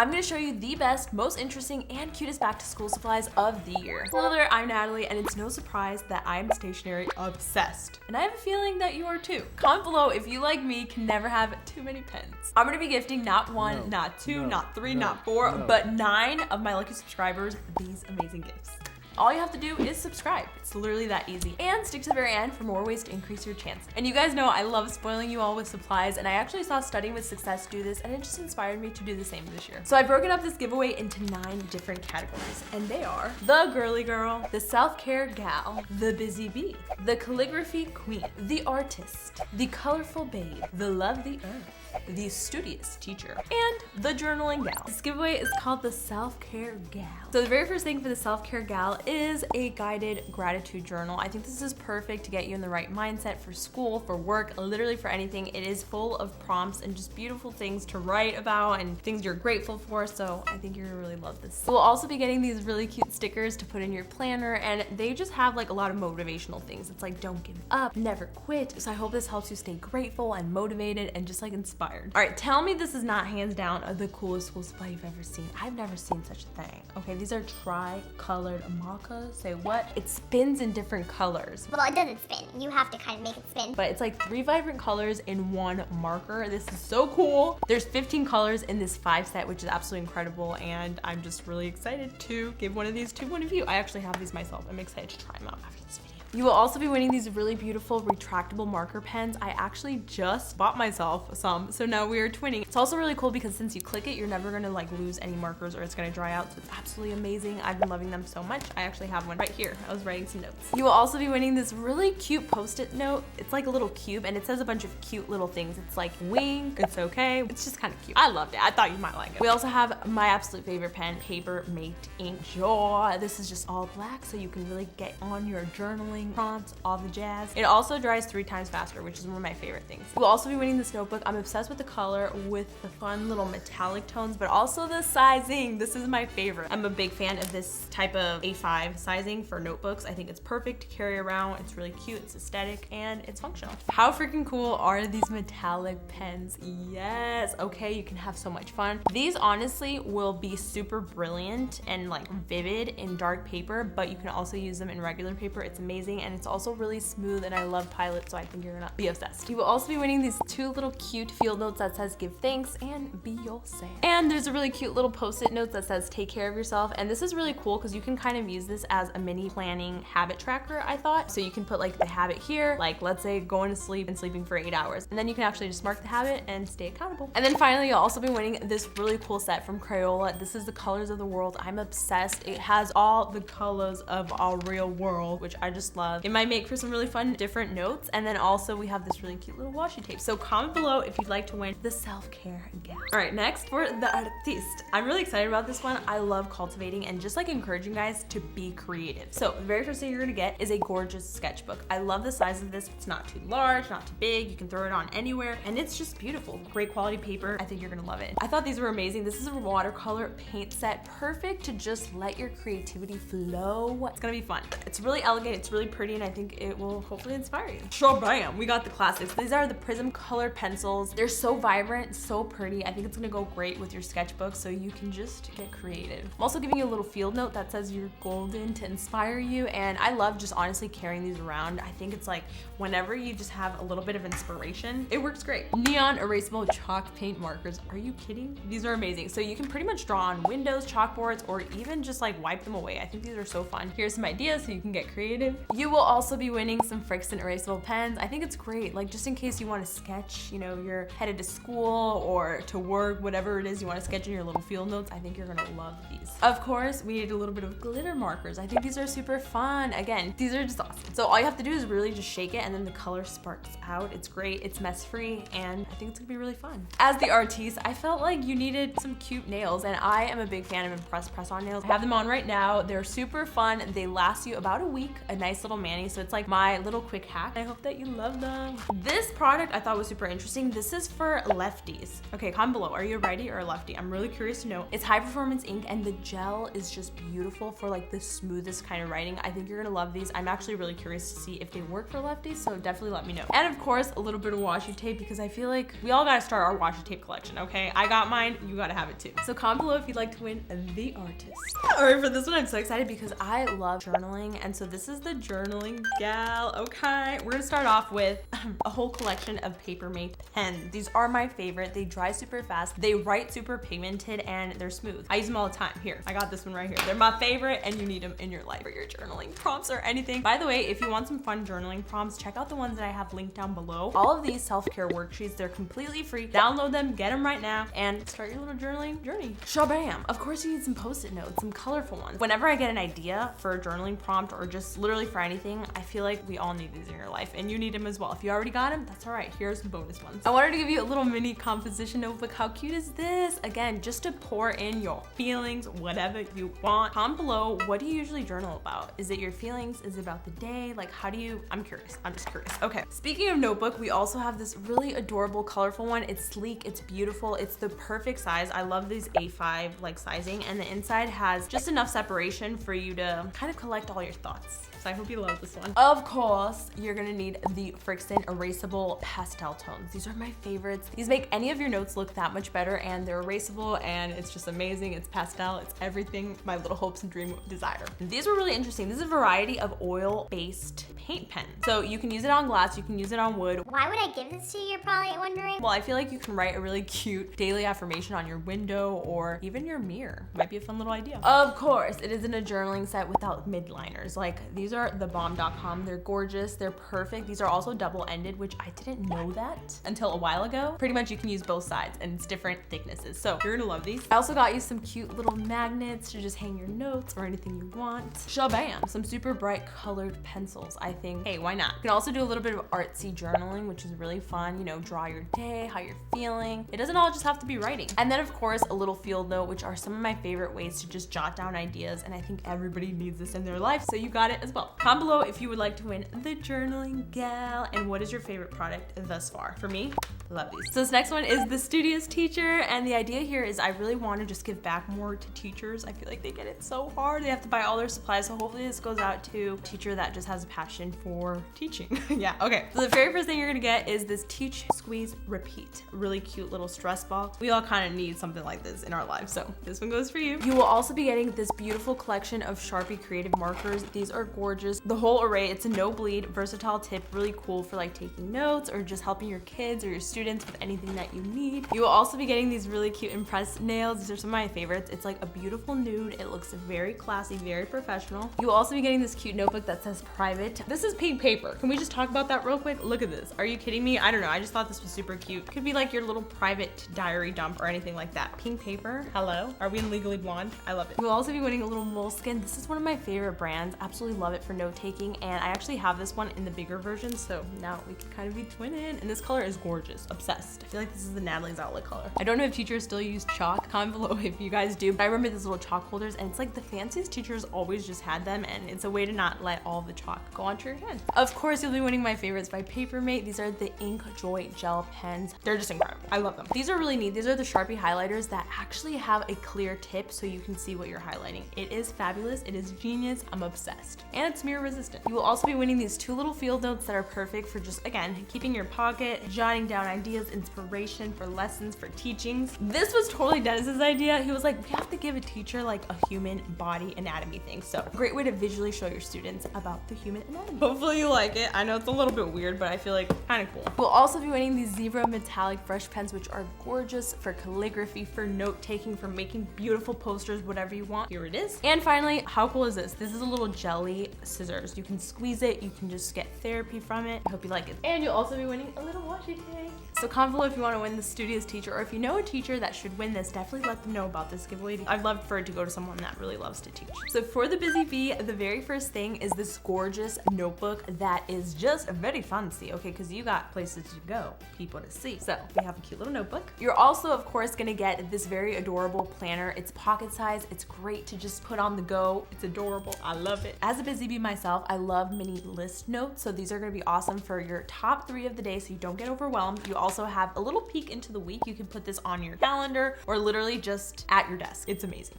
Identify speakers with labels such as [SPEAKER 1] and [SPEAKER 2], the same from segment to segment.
[SPEAKER 1] I'm gonna show you the best, most interesting, and cutest back to school supplies of the year. Hello there, I'm Natalie, and it's no surprise that I'm stationery obsessed. And I have a feeling that you are too. Comment below if you, like me, can never have too many pens. I'm gonna be gifting not one, not two, not three, not four, but 9 of my lucky subscribers these amazing gifts. All you have to do is subscribe. It's literally that easy. And stick to the very end for more ways to increase your chance. And you guys know I love spoiling you all with supplies, and I actually saw Studying with Success do this, and it just inspired me to do the same this year. So I've broken up this giveaway into 9 different categories, and they are the girly girl, the self-care gal, the busy bee, the calligraphy queen, the artist, the colorful babe, the love the earth, the studious teacher, and the journaling gal. This giveaway is called the self-care gal. So the very first thing for the self-care gal is a guided gratitude journal. I think this is perfect to get you in the right mindset for school, for work, literally for anything. It is full of prompts and just beautiful things to write about and things you're grateful for, so I think you're gonna really love this. We'll also be getting these really cute stickers to put in your planner, and they just have like a lot of motivational things. It's like, don't give up, never quit. So I hope this helps you stay grateful and motivated and just like inspired. All right, tell me this is not hands down the coolest school supply you've ever seen. I've never seen such a thing. Okay, these are tri-colored markers. Say what? It spins in different colors.
[SPEAKER 2] Well, it doesn't spin. You have to kind of make it spin.
[SPEAKER 1] But it's like 3 vibrant colors in 1 marker. This is so cool. There's 15 colors in this 5 set, which is absolutely incredible. And I'm just really excited to give one of these to one of you. I actually have these myself. I'm excited to try them out after this video. You will also be winning these really beautiful retractable marker pens. I actually just bought myself some, so now we are twinning. It's also really cool because since you click it, you're never gonna like lose any markers or it's gonna dry out, so it's absolutely amazing. I've been loving them so much. I actually have one right here. I was writing some notes. You will also be winning this really cute Post-it note. It's like a little cube and it says a bunch of cute little things. It's like wink, it's okay. It's just kind of cute. I loved it. I thought you might like it. We also have my absolute favorite pen, Papermate ink. Joy. This is just all black, so you can really get on your journaling prompts, all the jazz. It also dries 3 times faster, which is one of my favorite things. We'll also be winning this notebook. I'm obsessed with the color, with the fun little metallic tones, but also the sizing. This is my favorite. I'm a big fan of this type of A5 sizing for notebooks. I think it's perfect to carry around. It's really cute, it's aesthetic, and it's functional. How freaking cool are these metallic pens? Yes, okay, you can have so much fun. These honestly will be super brilliant and like vivid in dark paper, but you can also use them in regular paper. It's amazing, and it's also really smooth, and I love Pilot, so I think you're gonna be obsessed. You will also be winning these 2 little cute field notes that says give thanks and be yourself. And there's a really cute little Post-it note that says take care of yourself, and this is really cool because you can kind of use this as a mini planning habit tracker, I thought. So you can put like the habit here, like let's say going to sleep and sleeping for 8 hours, and then you can actually just mark the habit and stay accountable. And then finally, you'll also be winning this really cool set from Crayola. This is the colors of the world. I'm obsessed. It has all the colors of our real world, which I just love. It might make for some really fun different notes, and then also we have this really cute little washi tape. So comment below if you'd like to win the self-care gal. All right, next for the artiste. I'm really excited about this one. I love cultivating and just like encouraging guys to be creative. So the very first thing you're gonna get is a gorgeous sketchbook. I love the size of this. It's not too large, not too big. You can throw it on anywhere, and it's just beautiful. Great quality paper. I think you're gonna love it. I thought these were amazing. This is a watercolor paint set, perfect to just let your creativity flow. It's gonna be fun. It's really elegant, it's really pretty, and I think it will hopefully inspire you. Shabam! We got the classics. These are the Prism color pencils. They're so vibrant, so pretty. I think it's gonna go great with your sketchbook, so you can just get creative. I'm also giving you a little field note that says you're golden to inspire you, and I love just honestly carrying these around. I think it's like whenever you just have a little bit of inspiration, it works great. Neon erasable chalk paint markers. Are you kidding? These are amazing. So you can pretty much draw on windows, chalkboards, or even just like wipe them away. I think these are so fun. Here's some ideas so you can get creative. You will also be winning some Frickson erasable pens. I think it's great, like just in case you want to sketch, you know, you're headed to school or to work, whatever it is you want to sketch in your little field notes. I think you're gonna love these. Of course, we need a little bit of glitter markers. I think these are super fun. Again, these are just awesome. So all you have to do is really just shake it, and then the color sparks out. It's great, it's mess free, and I think it's gonna be really fun. As the artiste, I felt like you needed some cute nails, and I am a big fan of Impress press-on nails. I have them on right now. They're super fun. They last you about a week. A nice little little manis, so it's like my little quick hack. I hope that you love them. This product I thought was super interesting. This is for lefties. Okay, comment below. Are you a righty or a lefty? I'm really curious to know. It's high performance ink and the gel is just beautiful for like the smoothest kind of writing. I think you're gonna love these. I'm actually really curious to see if they work for lefties, so definitely let me know. And of course, a little bit of washi tape because I feel like we all gotta start our washi tape collection, okay? I got mine, you gotta have it too. So comment below if you'd like to win the artist. All right, for this one, I'm so excited because I love journaling. And so this is the journaling gal, okay? We're gonna start off with a whole collection of Papermate pens. These are my favorite. They dry super fast. They write super pigmented and they're smooth. I use them all the time. Here, I got this one right here. They're my favorite and you need them in your life for your journaling prompts or anything. By the way, if you want some fun journaling prompts, check out the ones that I have linked down below. All of these self-care worksheets, they're completely free. Download them, get them right now, and start your little journaling journey. Shabam! Of course you need some post-it notes, some colorful ones. Whenever I get an idea for a journaling prompt or just literally for anything, I feel like we all need these in your life and you need them as well. If you already got them, that's all right. Here's some bonus ones. I wanted to give you a little mini composition notebook. How cute is this? Again, just to pour in your feelings, whatever you want. Comment below, what do you usually journal about? Is it your feelings? Is it about the day? Like, how do you, I'm curious. I'm just curious. Okay, speaking of notebook, we also have this really adorable, colorful one. It's sleek, it's beautiful, it's the perfect size. I love these A5 like sizing, and the inside has just enough separation for you to kind of collect all your thoughts. So I hope you love this one. Of course, you're gonna need the Frickson erasable pastel tones. These are my favorites. These make any of your notes look that much better, and they're erasable, and it's just amazing. It's pastel, it's everything my little hopes and dream desire. These were really interesting. This is a variety of oil-based paint pens. So you can use it on glass, you can use it on wood.
[SPEAKER 2] Why would I give this to you, you're probably wondering?
[SPEAKER 1] Well, I feel like you can write a really cute daily affirmation on your window or even your mirror. Might be a fun little idea. Of course, it isn't a journaling set without midliners. Like, these are the bomb.com. They're gorgeous, they're perfect. These are also double-ended, which I didn't know that until a while ago. Pretty much you can use both sides and it's different thicknesses. So you're gonna love these. I also got you some cute little magnets to just hang your notes or anything you want. Shabam! Some super bright colored pencils. I think, hey, why not? You can also do a little bit of artsy journaling, which is really fun. You know, draw your day, how you're feeling. It doesn't all just have to be writing. And then of course, a little field note, which are some of my favorite ways to just jot down ideas. And I think everybody needs this in their life. So you got it as well. Comment below if you would like to win the journaling gal. And what is your favorite product thus far? For me, love these. So this next one is the Studious Teacher. And the idea here is I really want to just give back more to teachers. I feel like they get it so hard. They have to buy all their supplies. So hopefully this goes out to a teacher that just has a passion for teaching. Yeah, okay. So the very first thing you're gonna get is this Teach, Squeeze, Repeat. Really cute little stress ball. We all kind of need something like this in our lives. So this one goes for you. You will also be getting this beautiful collection of Sharpie creative markers. These are gorgeous. The whole array, it's a no bleed, versatile tip, really cool for like taking notes or just helping your kids or your students with anything that you need. You will also be getting these really cute impressed nails. These are some of my favorites. It's like a beautiful nude. It looks very classy, very professional. You will also be getting this cute notebook that says private. This is pink paper. Can we just talk about that real quick? Look at this. Are you kidding me? I don't know. I just thought this was super cute. Could be like your little private diary dump or anything like that. Pink paper. Hello? Are we in Legally Blonde? I love it. You'll also be winning a little moleskin. This is one of my favorite brands. Absolutely love it for note taking. And I actually have this one in the bigger version. So now we can kind of be twinning. And this color is gorgeous. Obsessed. I feel like this is the Natalie's Outlet color. I don't know if teachers still use chalk. Comment below if you guys do. But I remember these little chalk holders and it's like the fanciest teachers always just had them. And it's a way to not let all the chalk go onto your hand. Of course, you'll be winning my favorites by Papermate. These are the Ink Joy Gel pens. They're just incredible. I love them. These are really neat. These are the Sharpie highlighters that actually have a clear tip so you can see what you're highlighting. It is fabulous. It is genius. I'm obsessed. And it's mirror resistant. You will also be winning these two little field notes that are perfect for just, again, keeping your pocket, jotting down ideas, inspiration for lessons, for teachings. This was totally Dennis's idea. He was like, we have to give a teacher like a human body anatomy thing. So great way to visually show your students about the human anatomy. Hopefully you like it. I know it's a little bit weird, but I feel like kind of cool. We'll also be winning these zebra metallic brush pens, which are gorgeous for calligraphy, for note taking, for making beautiful posters, whatever you want. Here it is. And finally, how cool is this? This is a little jelly scissors. You can squeeze it. You can just get therapy from it. I hope you like it. And you'll also be winning a little washi tape. So comment below if you want to win the Studious Teacher, or if you know a teacher that should win this, definitely let them know about this giveaway. I'd love for it to go to someone that really loves to teach. So for the Busy Bee, the very first thing is this gorgeous notebook that is just very fancy, okay, because you got places to go, people to see. So we have a cute little notebook. You're also, of course, gonna get this very adorable planner. It's pocket size. It's great to just put on the go. It's adorable. I love it. As a Busy Bee myself, I love mini list notes. So these are gonna be awesome for your top 3 of the day so you don't get overwhelmed. You also have a little peek into the week. You can put this on your calendar or literally just at your desk. It's amazing.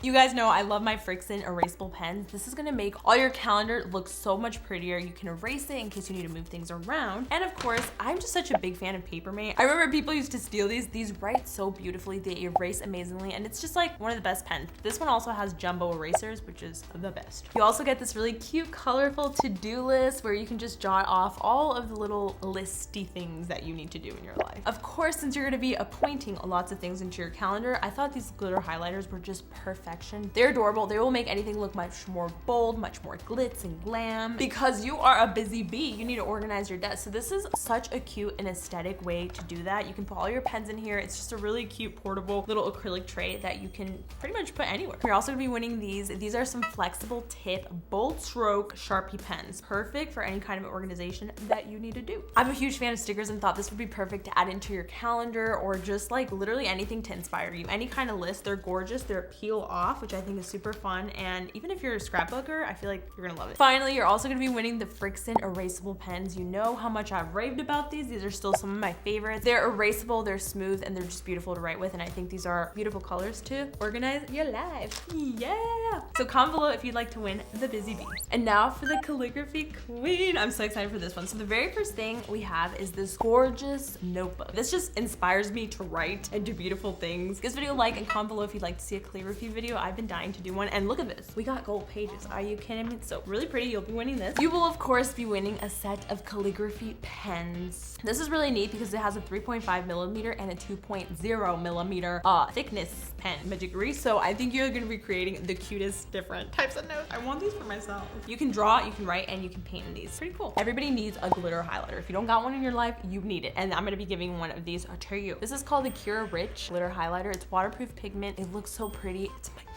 [SPEAKER 1] You guys know I love my Frixion erasable pens. This is gonna make all your calendar look so much prettier. You can erase it in case you need to move things around. And of course, I'm just such a big fan of Papermate. I remember people used to steal these. These write so beautifully, they erase amazingly, and it's just like one of the best pens. This one also has jumbo erasers, which is the best. You also get this really cute, colorful to-do list where you can just jot off all of the little listy things that you need to do in your life. Of course, since you're gonna be appointing lots of things into your calendar, I thought these glitter highlighters were just perfect. They're adorable. They will make anything look much more bold, much more glitz and glam. Because you are a busy bee, you need to organize your desk. So this is such a cute and aesthetic way to do that. You can put all your pens in here. It's just a really cute portable little acrylic tray that you can pretty much put anywhere. You're also gonna be winning these. These are some flexible tip, bold stroke Sharpie pens. Perfect for any kind of organization that you need to do. I'm a huge fan of stickers and thought this would be perfect to add into your calendar or just like literally anything to inspire you. Any kind of list. They're gorgeous. They're peel off, which I think is super fun, and even if you're a scrapbooker, I feel like you're gonna love it. Finally, you're also gonna be winning the Frixion erasable pens. You know how much I've raved about these. These are still some of my favorites. They're erasable, they're smooth, and they're just beautiful to write with, and I think these are beautiful colors to organize your life. Yeah! So comment below if you'd like to win the Busy Bee. And now for the calligraphy queen. I'm so excited for this one. So the very first thing we have is this gorgeous notebook. This just inspires me to write and do beautiful things. Give this video a like and comment below if you'd like to see a calligraphy video. I've been dying to do one, and look at this. We got gold pages. Are you kidding me? It's so really pretty. You'll be winning this. You will of course be winning a set of calligraphy pens. This is really neat because it has a 3.5 millimeter and a 2.0 millimeter thickness pen degree. So I think you're gonna be creating the cutest different types of notes. I want these for myself. You can draw, you can write, and you can paint in these. Pretty cool. Everybody needs a glitter highlighter. If you don't got one in your life, you need it. And I'm gonna be giving one of these to you. This is called the Cura Rich glitter highlighter. It's waterproof pigment. It looks so pretty. It's magnificent.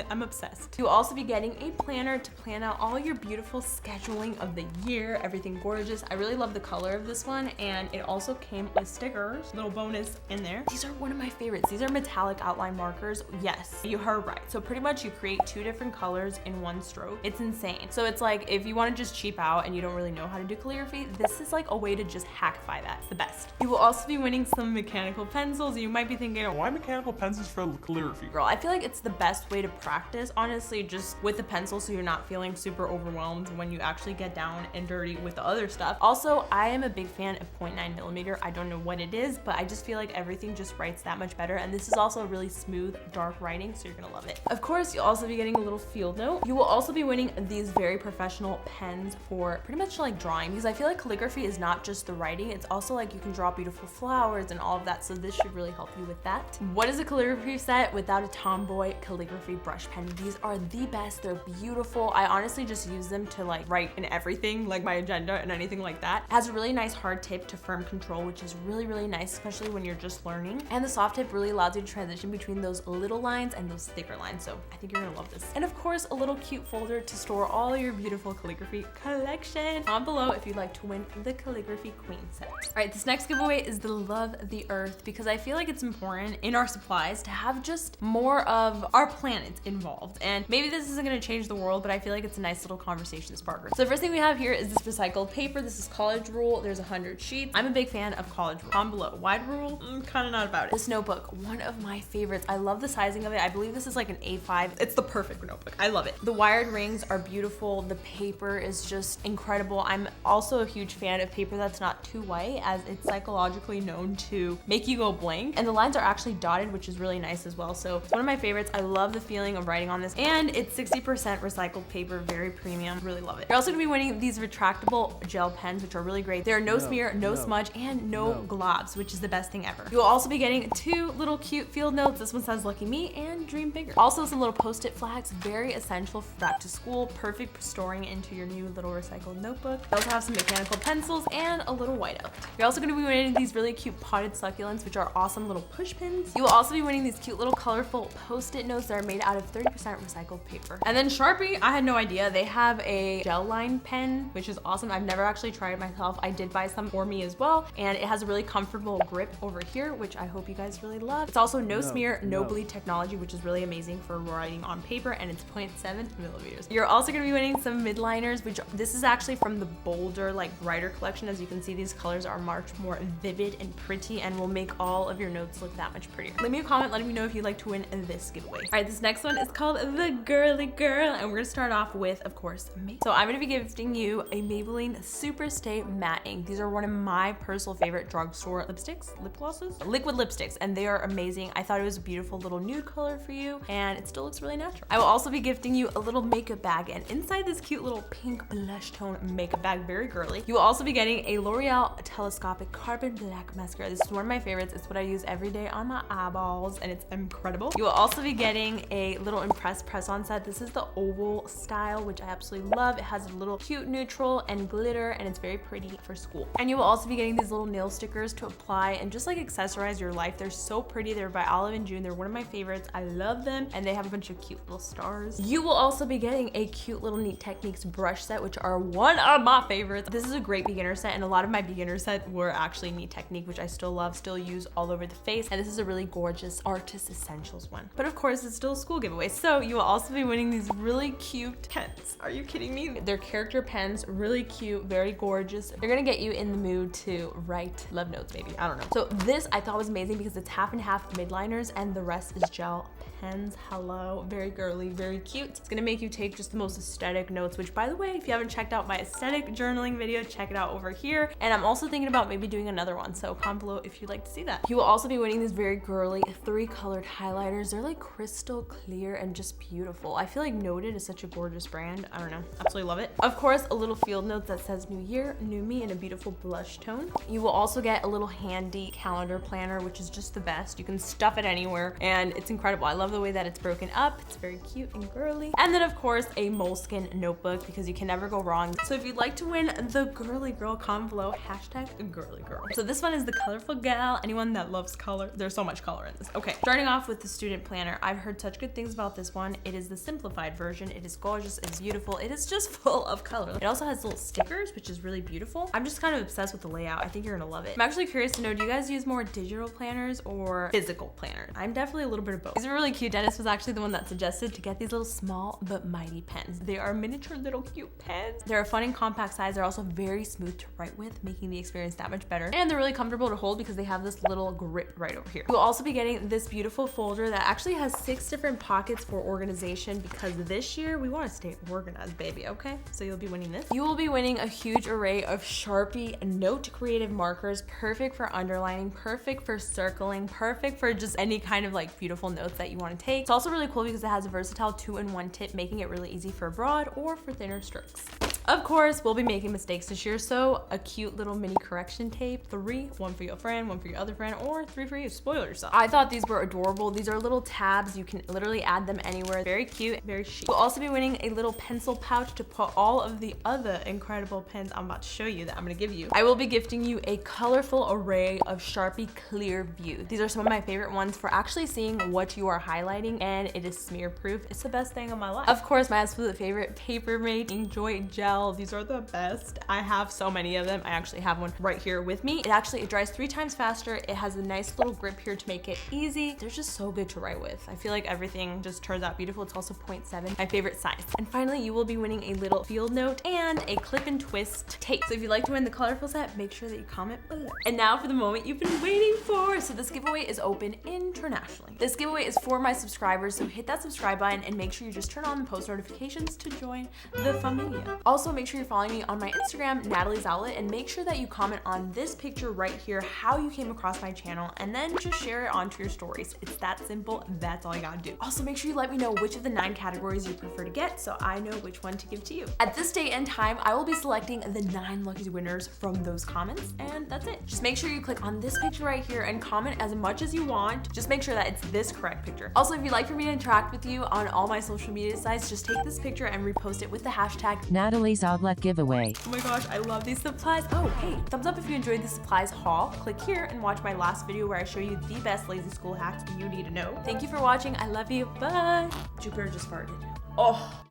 [SPEAKER 1] I'm obsessed. You'll also be getting a planner to plan out all your beautiful scheduling of the year, everything gorgeous. I really love the color of this one, and it also came with stickers, little bonus in there. These are one of my favorites. These are metallic outline markers. Yes, you heard right. So pretty much you create 2 different colors in one stroke. It's insane. So it's like if you want to just cheap out and you don't really know how to do calligraphy, this is like a way to just hackify that. It's the best. You will also be winning some mechanical pencils. You might be thinking,
[SPEAKER 3] why mechanical pencils for calligraphy?
[SPEAKER 1] Girl, I feel like it's the best way to practice, honestly, just with the pencil, so you're not feeling super overwhelmed when you actually get down and dirty with the other stuff. Also, I am a big fan of 0.9 millimeter. I don't know what it is, but I just feel like everything just writes that much better. And this is also a really smooth, dark writing, so you're gonna love it. Of course, you'll also be getting a little field note. You will also be winning these very professional pens for pretty much like drawing, because I feel like calligraphy is not just the writing, it's also like you can draw beautiful flowers and all of that, so this should really help you with that. What is a calligraphy set without a Tombow calligraphy brush pen? These are the best. They're beautiful. I honestly just use them to like write in everything, like my agenda and anything like that. It has a really nice hard tip to firm control, which is really, really nice, especially when you're just learning. And the soft tip really allows you to transition between those little lines and those thicker lines. So I think you're gonna love this. And of course, a little cute folder to store all your beautiful calligraphy collection. Comment below if you'd like to win the calligraphy queen set. All right, this next giveaway is the Love the Earth, because I feel like it's important in our supplies to have just more of our planet involved. And maybe this isn't gonna change the world, but I feel like it's a nice little conversation starter. So the first thing we have here is this recycled paper. This is college rule. There's 100 sheets. I'm a big fan of college rule. Comment below. Wide rule, kind of not about it. This notebook, one of my favorites. I love the sizing of it. I believe this is like an A5. It's the perfect notebook. I love it. The wired rings are beautiful. The paper is just incredible. I'm also a huge fan of paper that's not too white, as it's psychologically known to make you go blank. And the lines are actually dotted, which is really nice as well. So it's one of my favorites. I love the feeling feeling of writing on this. And it's 60% recycled paper, very premium. Really love it. You're also gonna be winning these retractable gel pens, which are really great. There are no smear, no smudge, and no globs, which is the best thing ever. You'll also be getting 2 little cute field notes. This one says Lucky Me and Dream Bigger. Also some little post-it flags, very essential for back to school, perfect for storing into your new little recycled notebook. You also have some mechanical pencils and a little whiteout. You're also gonna be winning these really cute potted succulents, which are awesome little push pins. You will also be winning these cute little colorful post-it notes that are made out of 30% recycled paper. And then Sharpie, I had no idea. They have a gel line pen, which is awesome. I've never actually tried it myself. I did buy some for me as well. And it has a really comfortable grip over here, which I hope you guys really love. It's also no smear, no bleed technology, which is really amazing for writing on paper, and it's 0.7 millimeters. You're also gonna be winning some midliners, which this is actually from the bolder, like brighter collection. As you can see, these colors are much more vivid and pretty and will make all of your notes look that much prettier. Leave me a comment letting me know if you'd like to win this giveaway. All right, this next one is called the Girly Girl, and we're gonna start off with, of course, Maybelline. So I'm gonna be gifting you a Maybelline Superstay Matte Ink. These are one of my personal favorite drugstore lipsticks, lip glosses, liquid lipsticks, and they are amazing. I thought it was a beautiful little nude color for you, and it still looks really natural. I will also be gifting you a little makeup bag, and inside this cute little pink blush tone makeup bag, very girly, you will also be getting a L'Oreal Telescopic Carbon Black Mascara. This is one of my favorites. It's what I use every day on my eyeballs, and it's incredible. You will also be getting a little Impress press-on set. This is the oval style, which I absolutely love. It has a little cute neutral and glitter, and it's very pretty for school. And you will also be getting these little nail stickers to apply and just like accessorize your life. They're so pretty. They're by Olive and June. They're one of my favorites. I love them, and they have a bunch of cute little stars. You will also be getting a cute little Neat Techniques brush set, which are one of my favorites. This is a great beginner set, and a lot of my beginner set were actually Neat Technique, which I still love, still use all over the face. And this is a really gorgeous Artist Essentials one. But of course, it's still a school giveaway, so you will also be winning these really cute pens. Are you kidding me? They're character pens, really cute, very gorgeous. They're gonna get you in the mood to write love notes, maybe. I don't know. So this I thought was amazing because it's half and half midliners, and the rest is gel pens. Hello, very girly, very cute. It's gonna make you take just the most aesthetic notes, which, by the way, if you haven't checked out my aesthetic journaling video, check it out over here. And I'm also thinking about maybe doing another one, so comment below if you'd like to see that. You will also be winning these very girly 3-colored highlighters. They're like crystal clear and just beautiful. I feel like Noted is such a gorgeous brand. I don't know, absolutely love it. Of course, a little field note that says New Year, New Me in a beautiful blush tone. You will also get a little handy calendar planner, which is just the best. You can stuff it anywhere, and it's incredible. I love the way that it's broken up. It's very cute and girly. And then, of course, a moleskin notebook, because you can never go wrong. So if you'd like to win the Girly Girl, comment below, #GirlyGirl. So this one is the colorful gal. Anyone that loves color, there's so much color in this. Okay, starting off with the student planner. I've heard such good things about this one. It is the simplified version. It is gorgeous, it's beautiful, it is just full of color. It also has little stickers, which is really beautiful. I'm just kind of obsessed with the layout. I think you're gonna love it. I'm actually curious to know, do you guys use more digital planners or physical planners? I'm definitely a little bit of both. These are really cute. Dennis was actually the one that suggested to get these little small but mighty pens. They are miniature little cute pens. They're a fun and compact size. They're also very smooth to write with, making the experience that much better. And they're really comfortable to hold because they have this little grip right over here. You'll also be getting this beautiful folder that actually has 6 different pockets for organization, because this year we want to stay organized, baby, okay? So you'll be winning this. You will be winning a huge array of Sharpie Note Creative markers, perfect for underlining, perfect for circling, perfect for just any kind of like beautiful notes that you want to take. It's also really cool because it has a versatile 2-in-1 tip, making it really easy for broad or for thinner strokes. Of course, we'll be making mistakes this year, so a cute little mini correction tape, 3, 1 for your friend, 1 for your other friend, or 3 for you. Spoil yourself. I thought these were adorable. These are little tabs. You can literally add them anywhere. Very cute, very chic. We'll also be winning a little pencil pouch to put all of the other incredible pens I'm about to show you that I'm gonna give you. I will be gifting you a colorful array of Sharpie Clear View. These are some of my favorite ones for actually seeing what you are highlighting, and it is smear proof. It's the best thing of my life. Of course, my absolute favorite, Papermate Enjoy Gel. These are the best. I have so many of them. I actually have one right here with me. It dries 3 times faster. It has a nice little grip here to make it easy. They're just so good to write with. I feel like everything just turns out beautiful. It's also 0.7, my favorite size. And finally, you will be winning a little field note and a clip and twist tape. So if you'd like to win the colorful set, make sure that you comment below. And now for the moment you've been waiting for. So this giveaway is open internationally. This giveaway is for my subscribers, so hit that subscribe button and make sure you just turn on the post notifications to join the familia. Also, Also, make sure you're following me on my Instagram, Natalie's Outlet, and make sure that you comment on this picture right here how you came across my channel, and then just share it onto your stories. It's that simple. That's all you gotta do. Also, make sure you let me know which of the 9 categories you prefer to get so I know which one to give to you. At this date and time, I will be selecting the 9 lucky winners from those comments, and that's it. Just make sure you click on this picture right here and comment as much as you want. Just make sure that it's this correct picture. Also, if you'd like for me to interact with you on all my social media sites, just take this picture and repost it with the hashtag
[SPEAKER 4] Natalie's Outlet giveaway.
[SPEAKER 1] Oh my gosh, I love these supplies. Oh, hey, thumbs up if you enjoyed the supplies haul. Click here and watch my last video where I show you the best lazy school hacks you need to know. Thank you for watching. I love you. Bye. Jupiter just farted. Oh.